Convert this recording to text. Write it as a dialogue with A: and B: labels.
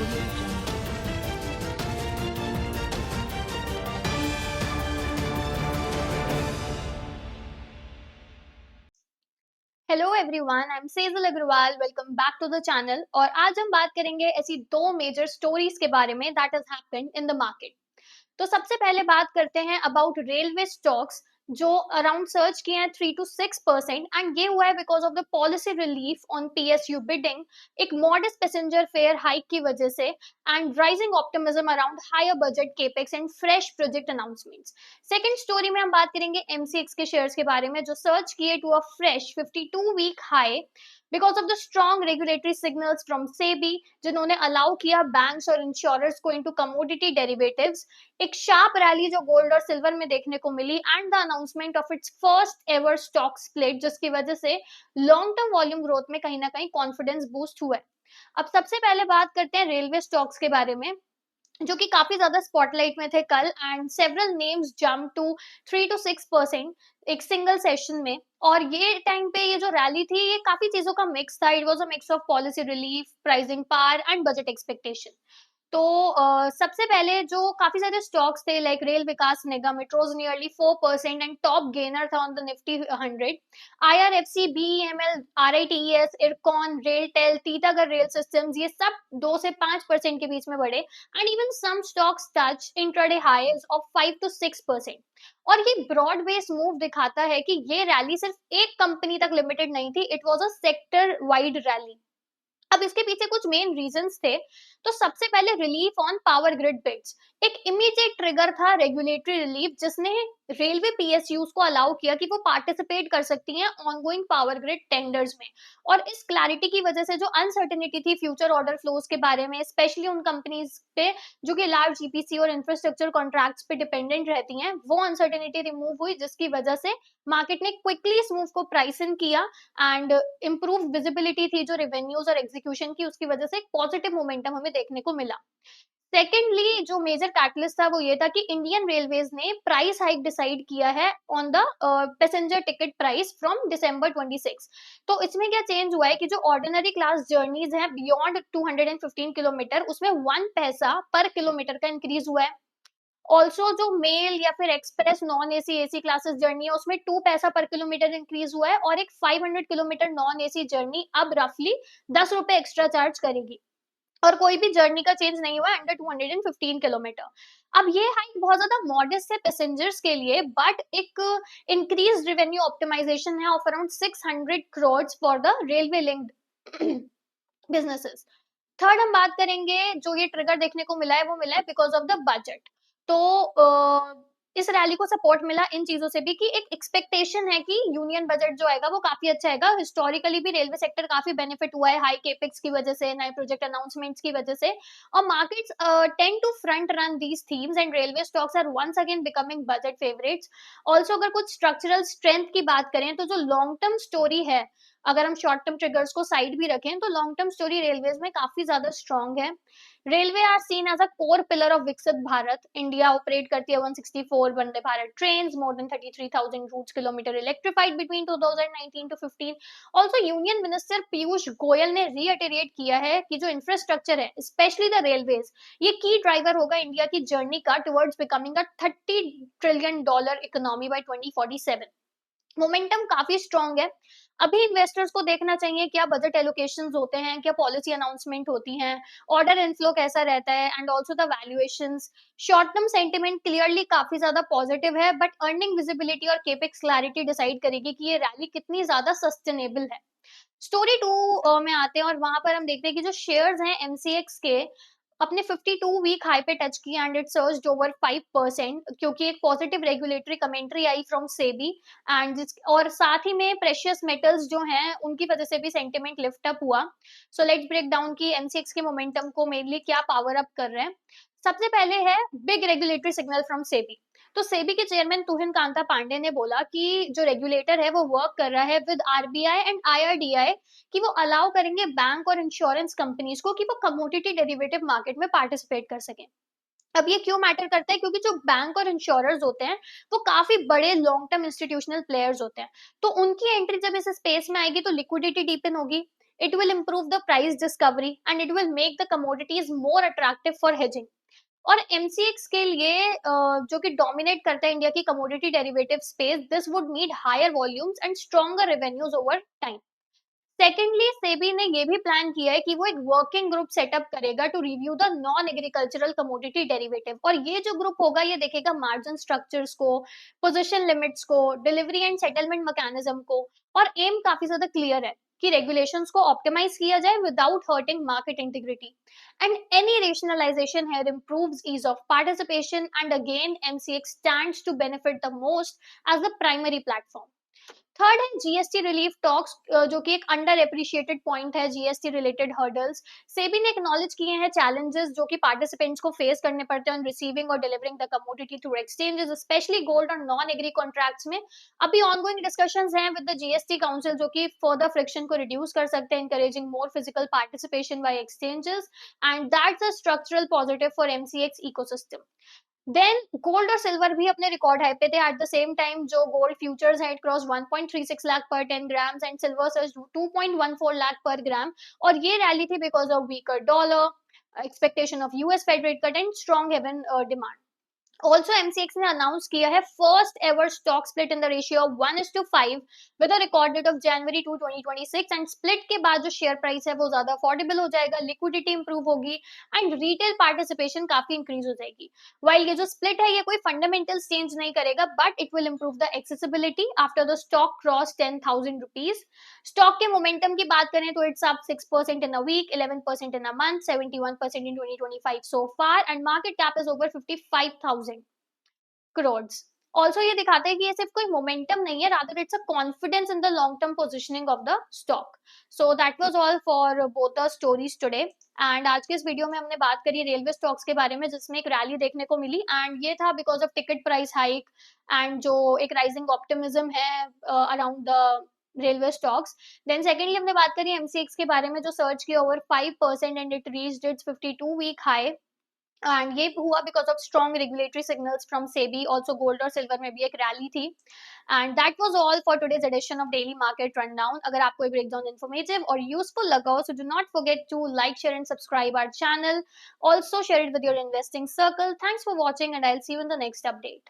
A: Audio Jungle.
B: Hello everyone, I am Sejal Agarwal. Welcome back to the channel. और आज हम बात करेंगे ऐसी दो मेजर स्टोरीज के बारे में that has happened in the market. तो सबसे पहले बात करते हैं अबाउट रेलवे स्टॉक्स जो अराउंड सर्च किए हैं 3 to 6%, एंड ये हुआ है because of the policy relief on PSU bidding, एक मॉडेस्ट पैसेंजर फेयर हाइक की वजह से, and rising optimism around higher budget capex and fresh project announcements. Second story में हम बात करेंगे एमसीएक्स के शेयर्स के बारे में जो सर्च किए to a fresh 52 week high because of the strong regulatory signals from SEBI, जिन्होंने अलाउ किया बैंक्स और इंश्योरर्स को इनटू कमोडिटी डेरिवेटिव्स। एक शार्प रैली जो गोल्ड और सिल्वर में देखने को मिली, and the announcement of its first ever stock split, जिसकी वजह से लॉन्ग टर्म वॉल्यूम ग्रोथ में कहीं ना कहीं कॉन्फिडेंस बूस्ट हुआ है। अब सबसे पहले बात करते हैं रेलवे स्टॉक्स के बारे में जो कि काफी ज्यादा स्पॉटलाइट में थे कल, and several names jump to 3 to 6% एक सिंगल सेशन में। और ये टाइम पे ये जो रैली थी ये काफी चीजों का मिक्स था। It was a mix of policy relief, pricing power and budget expectation. तो सबसे पहले जो काफी सारे स्टॉक्स थे like Rail Vikas Nigam, it rose nearly 4% and top gainer था ऑन द निफ्टी 100। आईआरएफसी, बीईएमएल, आरआईटीईएस, इरकॉन, रेलटेल, टीटागढ़ रेल सिस्टम्स, ये सब 2 से 5% के बीच में बढ़े, and even some stocks touch intraday highs of 5 to 6%। और ये ब्रॉड बेस मूव दिखाता है कि ये रैली सिर्फ एक कंपनी तक लिमिटेड नहीं थी, it was a sector wide rally. अब इसके पीछे कुछ मेन रीजंस थे। तो सबसे पहले relief on power grid bids, एक इमीडिएट ट्रिगर था रेगुलेटरी रिलीफ जिसने रेलवे पीएसयूज को अलाउ किया कि वो पार्टिसिपेट कर सकती हैं ऑनगोइंग पावर ग्रिड टेंडर्स में। और इस क्लैरिटी की वजह से जो अनसर्टेनिटी थी फ्यूचर ऑर्डर फ्लोज के बारे में, स्पेशली उन कंपनीज पे जो कि लार्ज ईपीसी और इंफ्रास्ट्रक्चर कॉन्ट्रैक्ट्स पे डिपेंडेंट रहती हैं, वो अनसर्टेनिटी रिमूव हुई, जिसकी वजह से मार्केट ने क्विकली इस मूव को प्राइस इन किया, एंड इम्प्रूव विजिबिलिटी थी जो रेवेन्यूज और एग्जीक्यूशन की, उसकी वजह से एक पॉजिटिव मोमेंटम हमें देखने को मिला। सेकेंडली जो मेजर कैटलिस्ट था वो ये था कि इंडियन रेलवेज ने प्राइस हाइक डिसाइड किया है on the passenger ticket price from December 26। तो इसमें क्या चेंज हुआ है कि जो ऑर्डिनरी क्लास जर्नीज हैं बियॉन्ड 215 किलोमीटर, उसमें 1 पैसा पर किलोमीटर का इंक्रीज हुआ है। ऑल्सो जो मेल या फिर express non AC AC classes journey है उसमें 2 पैसा पर किलोमीटर इंक्रीज हुआ है, और एक 500 किलोमीटर नॉन एसी जर्नी अब रफली 10 रुपए एक्स्ट्रा चार्ज करेगी। और कोई भी जर्नी का चेंज नहीं हुआ अंडर 215 किलोमीटर। अब ये हाइक बहुत ज्यादा मॉडेस्ट है पैसेंजर्स के लिए, बट एक इंक्रीज रेवेन्यू ऑप्टिमाइजेशन है of around 600 crore for the railway linked businesses. Third हम बात करेंगे जो ये ट्रिगर देखने को मिला है वो मिला है बिकॉज ऑफ द बजट। तो इस रैली को सपोर्ट मिला इन चीजों से भी कि एक एक्सपेक्टेशन है कि यूनियन बजट जो आएगा वो काफी अच्छा आएगा। हिस्टोरिकली भी रेलवे सेक्टर काफी बेनिफिट हुआ है हाई केपेक्स की वजह से, नए प्रोजेक्ट अनाउंसमेंट्स की वजह से। और markets tend to front run these themes and railway stocks are once again becoming budget favourites. Also अगर कुछ स्ट्रक्चरल स्ट्रेंथ की बात करें तो जो लॉन्ग टर्म स्टोरी है, अगर हम शॉर्ट टर्म ट्रिगर्स को साइड भी रखें तो लॉन्ग टर्म स्टोरी रेलवेज में काफी ज्यादा स्ट्रॉन्ग है। Railways are seen as a core pillar of Viksit Bharat. India operate करती है 164 Vande Bharat train, more than 33,000 routes kilometre electrified between 2019 to 15। Also union minister Piyush Goyal ने रीअटेरिएट किया है कि जो इंफ्रास्ट्रक्चर है स्पेशली द रेलवेज, ये की ड्राइवर होगा इंडिया की जर्नी का towards becoming a $30 trillion economy bye 2047। Momentum काफी स्ट्रॉन्ग है। अभी इन्वेस्टर्स को देखना चाहिए क्या बजट एलोकेशंस होते हैं, क्या पॉलिसी अनाउंसमेंट होती हैं, ऑर्डर इनफ्लो कैसा रहता है, and also the valuations. Short term sentiment clearly काफी ज्यादा पॉजिटिव है, बट अर्निंग विजिबिलिटी और केपेक्स क्लैरिटी डिसाइड करेगी कि ये रैली कितनी ज्यादा सस्टेनेबल है। स्टोरी टू में आते हैं और वहां पर हम देखते हैं कि जो शेयर्स हैं एमसीएक्स के अपने 52 वीक हाई पे टच किया, एंड इट सर्ज्ड ओवर 5% क्योंकि एक positive regulatory commentary I from SEBI, and और साथ ही में प्रेशियस मेटल्स जो हैं उनकी वजह से भी सेंटिमेंट लिफ्ट अप हुआ। सो लेट्स ब्रेक डाउन की एमसीएक्स के मोमेंटम को मेनली क्या पावर अप कर रहे हैं। सबसे पहले है big regulatory signal from SEBI. तो सेबी के चेयरमैन तुहिन कांता पांडे ने बोला कि जो रेगुलेटर है वो वर्क कर रहा है विद आरबीआई एंड आईआरडीआई कि वो अलाउ करेंगे बैंक और इंश्योरेंस कंपनीज को कि वो कमोडिटी डेरिवेटिव मार्केट में पार्टिसिपेट कर सकें। अब ये क्यों मैटर करता है, क्योंकि जो बैंक और इंश्योरर्स होते हैं वो काफी बड़े लॉन्ग टर्म इंस्टीट्यूशनल प्लेयर्स होते हैं। तो उनकी एंट्री जब इस स्पेस में आएगी तो लिक्विडिटी डीपन होगी, It will improve the price discovery and it will make the commodities more attractive for hedging. और एमसीएक्स के लिए जो कि डोमिनेट करता है इंडिया की commodity derivative space, this would need higher volumes and stronger revenues over time. Secondly, SEBI ने ये भी प्लान किया है कि वो एक वर्किंग ग्रुप सेटअप करेगा to review the non agricultural commodity derivative. और ये जो ग्रुप होगा ये देखेगा मार्जिन स्ट्रक्चर्स को, पोजीशन लिमिट्स को, डिलीवरी एंड सेटलमेंट मैकेनिज्म को. और एम काफी ज्यादा क्लियर है कि रेगुलेशंस को ऑप्टिमाइज किया जाए without hurting market integrity. And any rationalisation here improves ease of participation, and again MCX stands to benefit the most as the primary platform. Third है जीएसटी रिलीफ टॉक्स, जो कि एक under appreciated point है. GST related hurdles, SEBI ने acknowledge किए हैं challenges जो कि पार्टिसिपेंट्स को फेस करने पड़ते हैं रिसीविंग और delivering the commodity through exchanges, specially gold और नॉन एग्री कॉन्ट्रैक्ट्स में. अभी ऑनगोइंग डिस्कशंस हैं विद द जीएसटी काउंसिल जो कि फर्दर फ्रिक्शन को रिड्यूस कर सकते हैं, encouraging more physical participation by exchanges, and that's a structural positive for MCX ecosystem. Then gold और सिल्वर भी अपने रिकॉर्ड हाई पे थे एट द सेम टाइम. जो गोल्ड फ्यूचर्स है, इट क्रॉस 1.36 लाख पर 10 grams and silver surge 2.14 lakh पर gram. और ये रैली थी because of weaker dollar, expectation of US Fed rate cut and strong haven demand. Also, MCX ने अनाउंस किया है first ever stock split in the ratio of 1:5 with a record date of January 2 2026. And split के बाद जो share price है वो ज्यादा affordable हो जाएगा, लिक्विडिटी इंप्रूव होगी एंड रिटेल पार्टिसिपेशन काफी इंक्रीज हो जाएगी. वाइल ये जो स्प्लिट है ये कोई फंडामेंटल चेंज नहीं करेगा, but it will improve the accessibility after the stock cross 10,000 rupees. Stock के मोमेंटम की बात करें तो it's up 6% in a week, 11% in a month, 71% in 2025 so far, and market cap is over 55,000 crores. Also ये दिखाता है कि ये सिर्फ कोई मोमेंटम नहीं है, rather it's a confidence in the long term positioning of the stock. So that was all for both the stories today. And आज के इस वीडियो में हमने बात करी रेलवे स्टॉक्स के बारे में जिसमें एक रैली देखने को मिली, एंड ये था because of ticket price hike and जो एक राइजिंग ऑप्टिमिज्म है around the railway stocks. Then secondly हमने बात करी एमसीएक्स के बारे में जो सर्च किया over 5% and it reached its 52 week high. And ये हुआ because of strong regulatory signals from SEBI. Also gold और सिल्वर में भी एक रैली थी. And that was all for today's edition of daily market rundown. अगर आपको ये ब्रेकडाउन इन्फॉर्मेटिव और यूजफुल लगा हो, so do not forget to like, share and subscribe our channel. Also share it with your investing circle. Thanks for watching and I will see you in the next update.